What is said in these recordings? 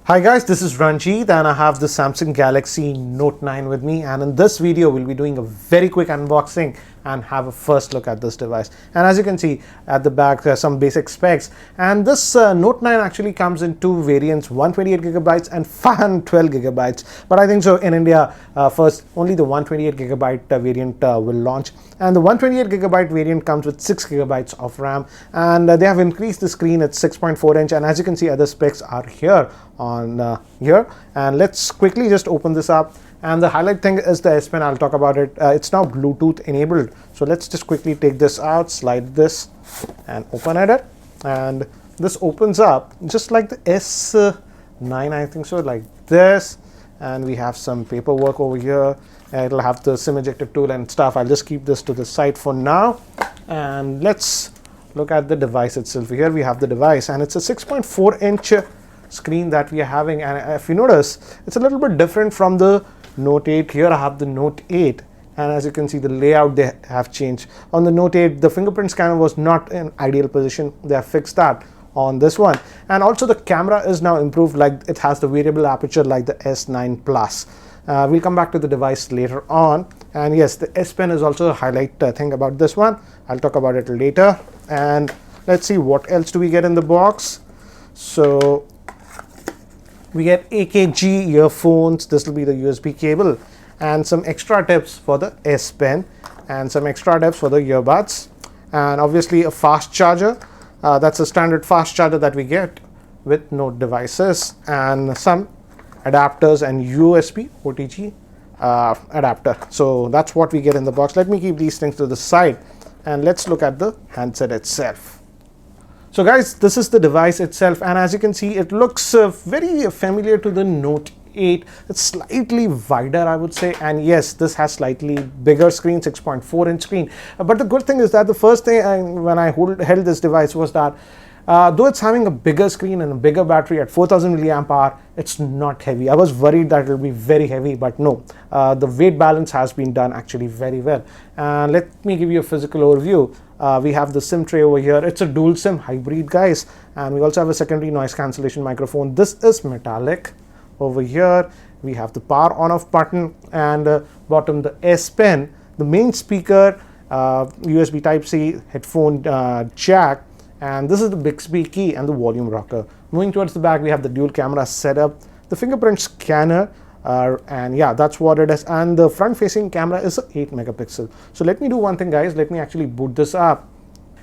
Hi guys, this is Ranjit and I have the Samsung Galaxy Note 9 with me, and in this video we'll be doing a very quick unboxing and have a first look at this device. And as you can see at the back, there are some basic specs, and this Note 9 actually comes in two variants, 128GB and 512GB, but I think so in India first only the 128GB variant will launch, and the 128GB variant comes with 6GB of RAM, and they have increased the screen at 6.4 inch, and as you can see other specs are here on here. And let's quickly just open this up, and the highlight thing is the S Pen. I'll talk about it. It's now Bluetooth enabled, so let's just quickly take this out, slide this and open it, and this opens up just like the S9, I think so, like this. And we have some paperwork over here. It'll have the SIM ejector tool and stuff. I'll just keep this to the side for now, and let's look at the device itself. Here we have the device, and it's a 6.4 inch screen that we are having, and if you notice it's a little bit different from the Note 8. Here I have the Note 8, and as you can see the layout they have changed. On the Note 8 the fingerprint scanner was not in ideal position. They have fixed that on this one, and also the camera is now improved, like it has the variable aperture like the S9 Plus. We'll come back to the device later on, and yes, the S Pen is also a highlight thing about this one. I'll talk about it later. And let's see what else do we get in the box. So we get AKG earphones. This will be the USB cable, and some extra tips for the S Pen, and some extra tips for the earbuds, and obviously a fast charger. That's a standard fast charger that we get with Note devices, and some adapters and USB OTG adapter. So that's what we get in the box. Let me keep these things to the side, and let's look at the handset itself. So guys, this is the device itself, and as you can see it looks very familiar to the Note 8. It's slightly wider, I would say, and yes, this has slightly bigger screen, 6.4 inch screen. But the good thing is that the first thing when I held this device was that though it's having a bigger screen and a bigger battery at 4000 mAh, it's not heavy. I was worried that it will be very heavy, but no, the weight balance has been done actually very well. And let me give you a physical overview. We have the SIM tray over here. It's a dual SIM hybrid, guys, and we also have a secondary noise cancellation microphone. This is metallic. Over here we have the power on off button, and bottom the S Pen, the main speaker, USB type C, headphone jack, and this is the Bixby key and the volume rocker. Moving towards the back, we have the dual camera setup, the fingerprint scanner, and yeah, that's what it is. And the front facing camera is 8 megapixel. So let me do one thing, guys. Let me actually boot this up.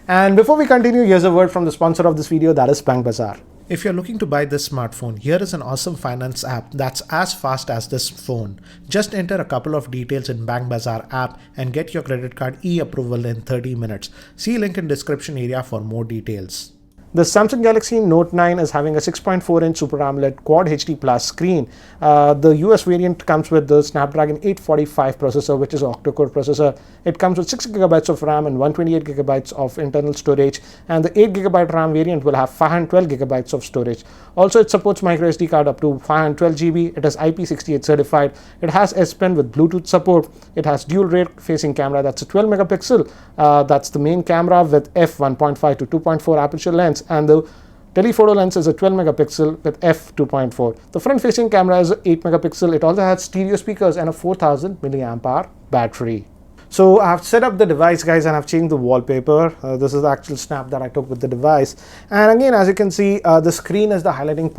And before we continue, here's a word from the sponsor of this video, that is Bank Bazaar. If you're looking to buy this smartphone, here is an awesome finance app that's as fast as this phone. Just enter a couple of details in Bank Bazaar app and get your credit card e-approval in 30 minutes. See link in description area for more details. The Samsung Galaxy Note 9 is having a 6.4 inch Super AMOLED Quad HD Plus screen. The US variant comes with the Snapdragon 845 processor, which is an octa-core processor. It comes with 6GB of RAM and 128GB of internal storage, and the 8GB RAM variant will have 512GB of storage. Also, it supports microSD card up to 512GB. It is IP68 certified. It has S Pen with Bluetooth support. It has dual rear facing camera, that's a 12 megapixel. That's the main camera with f1.5 to 2.4 aperture lens, and the telephoto lens is a 12 megapixel with f2.4. The front facing camera is 8 megapixel. It also has stereo speakers and a 4000 mAh battery. So I've set up the device, guys, and I've changed the wallpaper. This is the actual snap that I took with the device. And again, as you can see, the screen is the highlighting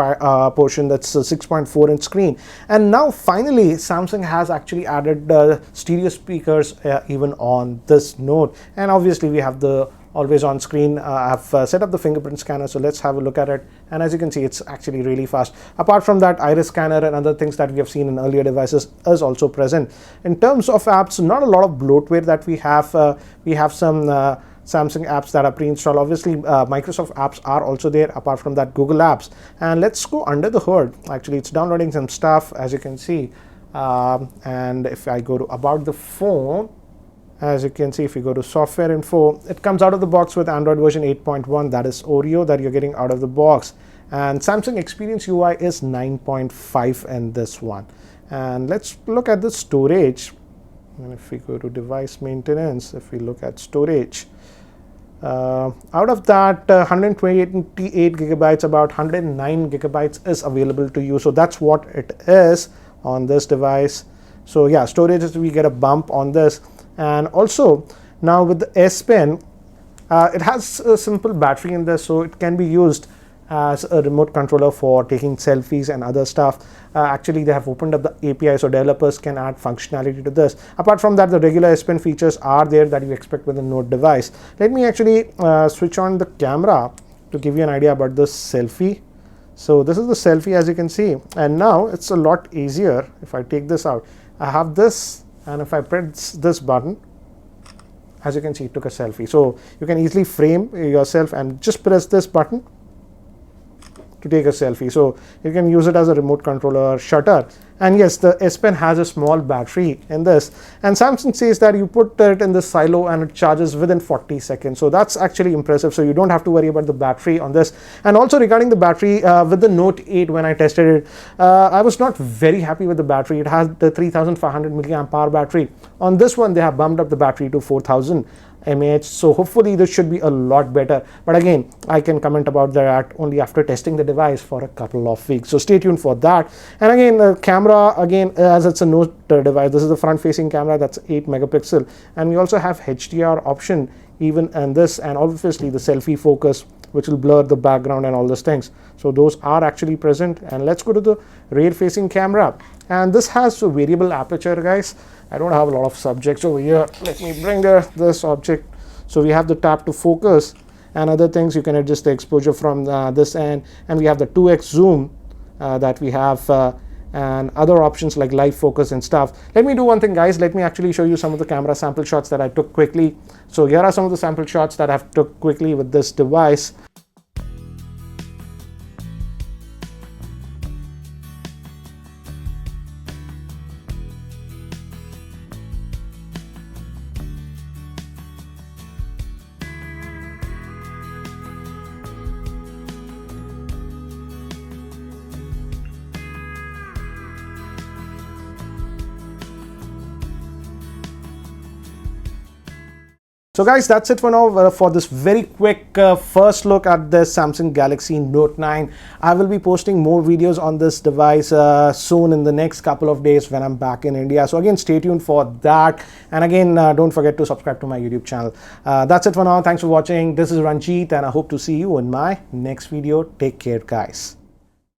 portion. That's a 6.4 inch screen. And now finally, Samsung has actually added stereo speakers even on this Note. And obviously we have the always on screen. I've set up the fingerprint scanner, so let's have a look at it. And as you can see, it's actually really fast. Apart from that, iris scanner and other things that we have seen in earlier devices is also present. In terms of apps, not a lot of bloatware that we have. We have some Samsung apps that are pre-installed. Obviously Microsoft apps are also there. Apart from that, Google apps. And let's go under the hood. Actually, it's downloading some stuff, as you can see. And if I go to about the phone, as you can see, if you go to software info, it comes out of the box with Android version 8.1. that is Oreo that you're getting out of the box, and Samsung Experience UI is 9.5 in this one. And let's look at the storage, and if we go to device maintenance, if we look at storage, Out of that 128 gigabytes, about 109 gigabytes is available to you. So that's what it is on this device. So yeah, storage is, we get a bump on this. And also now with the S Pen, it has a simple battery in this, so it can be used as a remote controller for taking selfies and other stuff. Actually, they have opened up the API so developers can add functionality to this. Apart from that, the regular S Pen features are there that you expect with a Note device. Let me actually switch on the camera to give you an idea about this selfie. So this is the selfie, as you can see, and now it's a lot easier. If I take this out, I have this, and if I press this button, as you can see, it took a selfie. So you can easily frame yourself and just press this button to take a selfie. So you can use it as a remote controller shutter. And yes, the S Pen has a small battery in this, and Samsung says that you put it in the silo and it charges within 40 seconds. So that's actually impressive. So you don't have to worry about the battery on this. And also regarding the battery, with the Note 8, when I tested it, I was not very happy with the battery. It has the 3500 milliamp hour battery. On this one, they have bumped up the battery to 4000 mAh, so hopefully this should be a lot better. But again, I can comment about that only after testing the device for a couple of weeks, so stay tuned for that. And again, the camera, again, as it's a Note device, this is the front facing camera, that's 8 megapixel, and we also have HDR option even in this, and obviously the selfie focus, which will blur the background and all those things. So those are actually present. And let's go to the rear facing camera, and this has a variable aperture, guys. I don't have a lot of subjects over here. Let me bring this object. So we have the tap to focus and other things. You can adjust the exposure from this end, and we have the 2x zoom that we have, and other options like live focus and stuff. Let me do one thing, guys. Let me actually show you some of the camera sample shots that I took quickly. So here are some of the sample shots that I've took quickly with this device. So guys, that's it for now for this very quick first look at the Samsung Galaxy Note 9. I will be posting more videos on this device soon in the next couple of days when I'm back in India. So again, stay tuned for that. And again, don't forget to subscribe to my YouTube channel. That's it for now. Thanks for watching. This is Ranjit, and I hope to see you in my next video. Take care, guys.